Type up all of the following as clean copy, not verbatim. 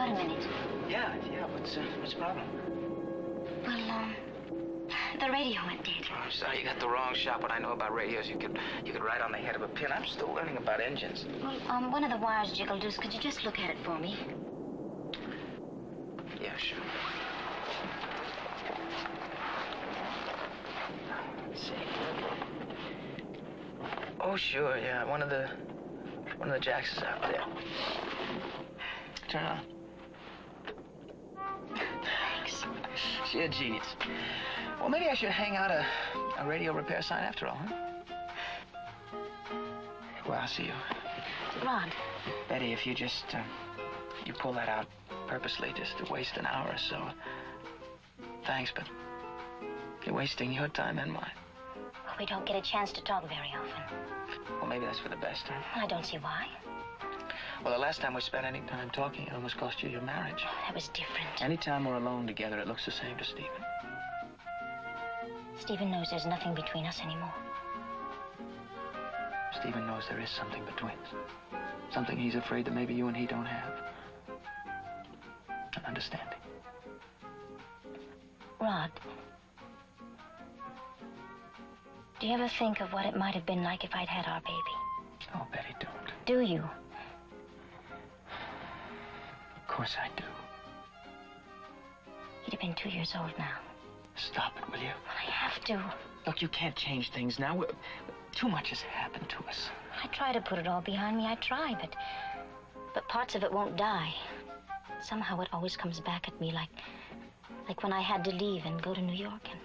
got a minute? Yeah. What's the problem? Well, the radio went dead. Oh, I'm sorry, you got the wrong shop. What I know about radios, you could write on the head of a pin. I'm still learning about engines. Well, one of the wires jiggled loose. Could you just look at it for me? Yeah, sure. Let's see. Oh, sure, yeah. One of the jacks is out there. Turn on. Thanks. She's a genius. Well, maybe I should hang out a radio repair sign after all, huh? Well, I'll see you. Rod. Betty, if you just, you pull that out purposely just to waste an hour or so. Thanks, but you're wasting your time and mine. Well, we don't get a chance to talk very often. Well, maybe that's for the best, huh? Well, I don't see why. Well, the last time we spent any time talking, it almost cost you your marriage. Oh, that was different. Anytime we're alone together, it looks the same to Stephen. Stephen knows there's nothing between us anymore. Stephen knows there is something between us. Something he's afraid that maybe you and he don't have. An understanding. Rod, do you ever think of what it might have been like if I'd had our baby? Oh, Betty, don't. Do you? Of course I do. He'd have been 2 years old now. Stop it, will you? Well, I have to. Look, you can't change things now. Too much has happened to us. I try to put it all behind me. I try, but parts of it won't die. Somehow it always comes back at me like when I had to leave and go to New York and...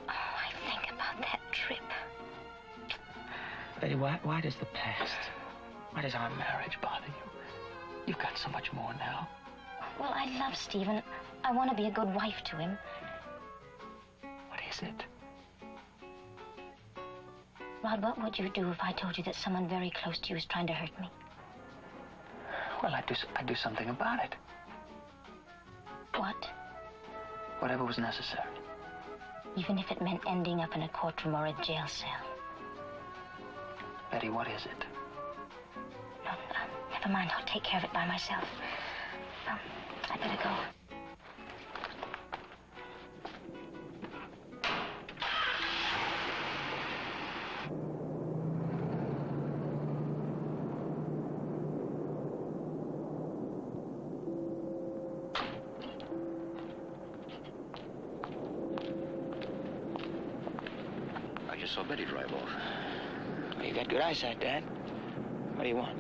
Oh, I think about that trip. Betty, why does the past, why does our marriage bother you? You've got so much more now. Well, I love Stephen. I want to be a good wife to him. What is it? Rod, what would you do if I told you that someone very close to you is trying to hurt me? Well, I'd do something about it. What? Whatever was necessary. Even if it meant ending up in a courtroom or a jail cell. Betty, what is it? No, never mind. I'll take care of it by myself. I better go. I just saw Betty drive off. Well, you got good eyesight, Dad. What do you want?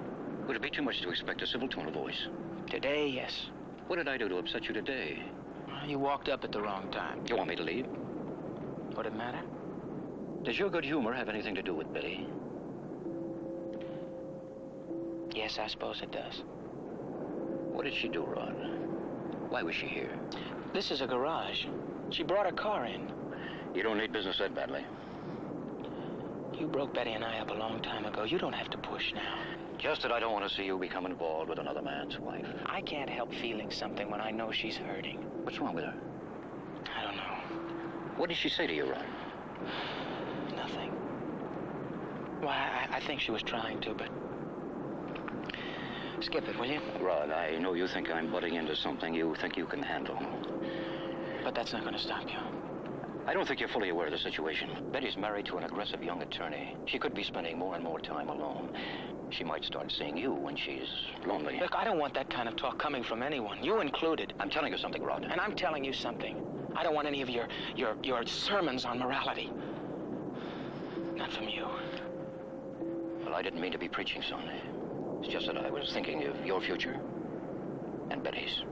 Would it be too much to expect a civil tone of voice? Today, yes. What did I do to upset you today? Well, you walked up at the wrong time. You want me to leave? Would it matter? Does your good humor have anything to do with Betty? Yes, I suppose it does. What did she do, Rod? Why was she here? This is a garage. She brought her car in. You don't need business that badly. You broke Betty and I up a long time ago. You don't have to push now. Just that I don't want to see you become involved with another man's wife. I can't help feeling something when I know she's hurting. What's wrong with her? I don't know. What did she say to you, Rod? Nothing. Well, I think she was trying to, but... Skip it, will you? Rod, I know you think I'm butting into something you think you can handle. But that's not going to stop you. I don't think you're fully aware of the situation. Betty's married to an aggressive young attorney. She could be spending more and more time alone. She might start seeing you when she's lonely. Look, I don't want that kind of talk coming from anyone, you included. I'm telling you something, Rod. And I'm telling you something. I don't want any of your sermons on morality. Not from you. Well, I didn't mean to be preaching, son. It's just that I was thinking of your future and Betty's.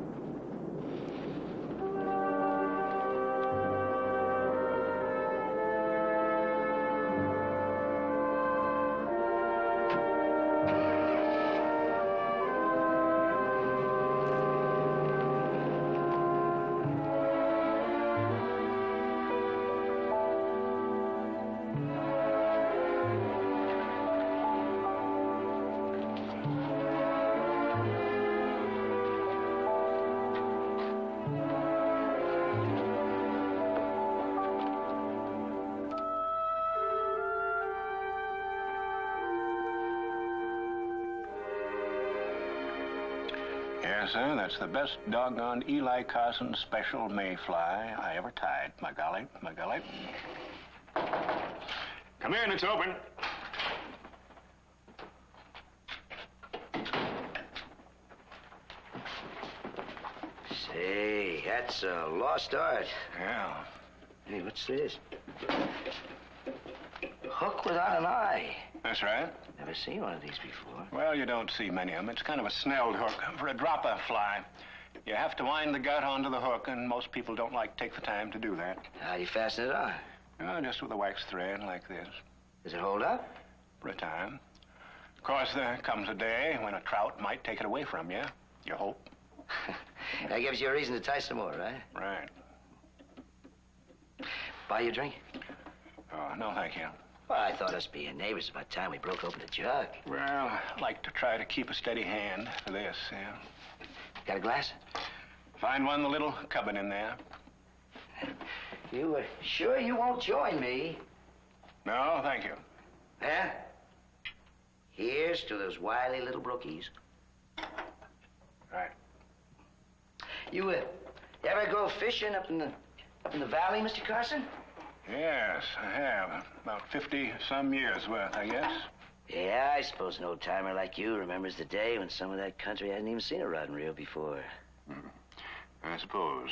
Yes, sir. That's the best doggone Eli Carson special mayfly I ever tied. My golly, my golly. Come in, it's open. Say, that's a lost art. Yeah. Hey, what's this? Hook without an eye. That's right. Never seen one of these before. Well, you don't see many of them. It's kind of a snelled hook for a dropper fly. You have to wind the gut onto the hook, and most people don't like to take the time to do that. How do you fasten it on? Oh, just with a wax thread like this. Does it hold up? For a time. Of course, there comes a day when a trout might take it away from you. You hope. That gives you a reason to tie some more, right? Right. Buy you a drink? Oh, no, thank you. Well, I thought us being neighbors, about time we broke open the jug. Well, I like to try to keep a steady hand for this, yeah. Got a glass? Find one in the little cupboard in there. You sure you won't join me? No, thank you. Huh? Here's to those wily little brookies. Right. You ever go fishing up in the valley, Mr. Carson? Yes, I have. About 50-some years worth, I guess. Yeah, I suppose an old-timer like you remembers the day when some of that country hadn't even seen a rod and reel before. I suppose.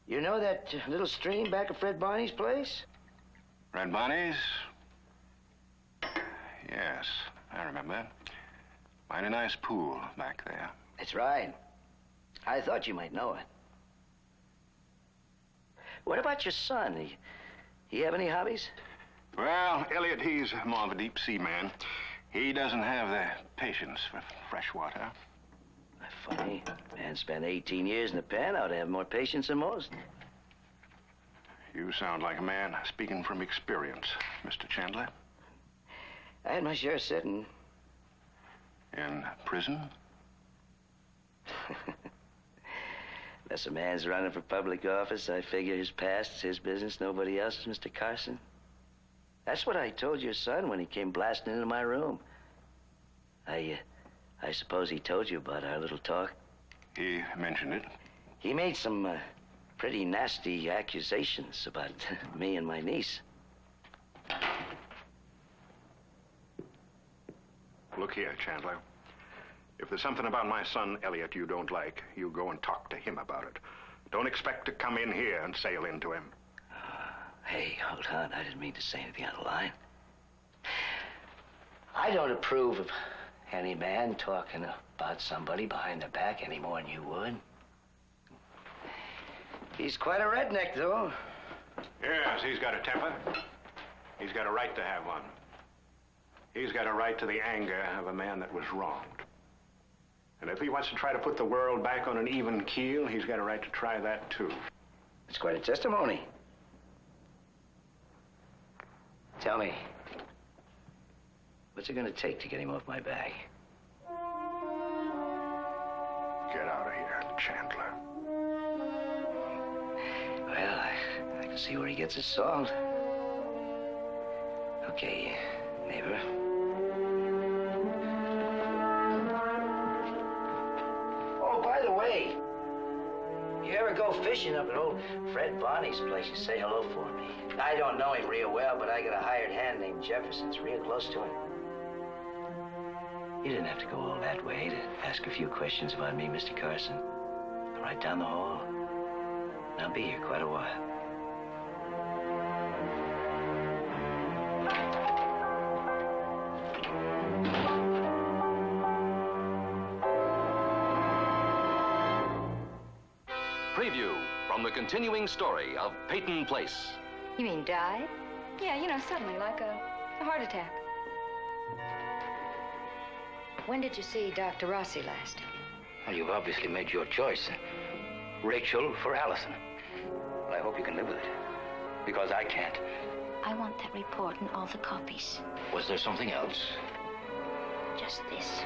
You know that little stream back of Fred Barney's place? Red Bonnie's? Yes, I remember. Mighty nice pool back there. That's right. I thought you might know it. What about your son? He have any hobbies? Well, Elliot, he's more of a deep-sea man. He doesn't have the patience for fresh water. Funny. Man spent 18 years in the pen. Ought to have more patience than most. You sound like a man speaking from experience, Mr. Chandler. I had my share sitting. In prison? Unless a man's running for public office, I figure his past's his business, nobody else's, Mr. Carson. That's what I told your son when he came blasting into my room. I suppose he told you about our little talk. He mentioned it. He made some pretty nasty accusations about me and my niece. Look here, Chandler. If there's something about my son, Elliot, you don't like, you go and talk to him about it. Don't expect to come in here and sail into him. Hey, hold on. I didn't mean to say anything out of line. I don't approve of any man talking about somebody behind their back any more than you would. He's quite a redneck, though. Yes, he's got a temper. He's got a right to have one. He's got a right to the anger of a man that was wronged. And if he wants to try to put the world back on an even keel, he's got a right to try that, too. It's quite a testimony. Tell me, what's it gonna take to get him off my back? Get out of here, Chandler. Well, I can see where he gets his salt. Okay, neighbor. Oh, by the way, you ever go fishing up at old Fred Barney's place, you say hello for me. I don't know him real well, but I got a hired hand named Jefferson. It's real close to him. You didn't have to go all that way to ask a few questions about me, Mr. Carson. Go right down the hall. And I'll be here quite a while. Preview from the continuing story of Peyton Place. You mean died? Yeah, you know, suddenly, like a heart attack. When did you see Dr. Rossi last? Well, you've obviously made your choice. Rachel for Allison. Well, I hope you can live with it. Because I can't. I want that report and all the copies. Was there something else? Just this.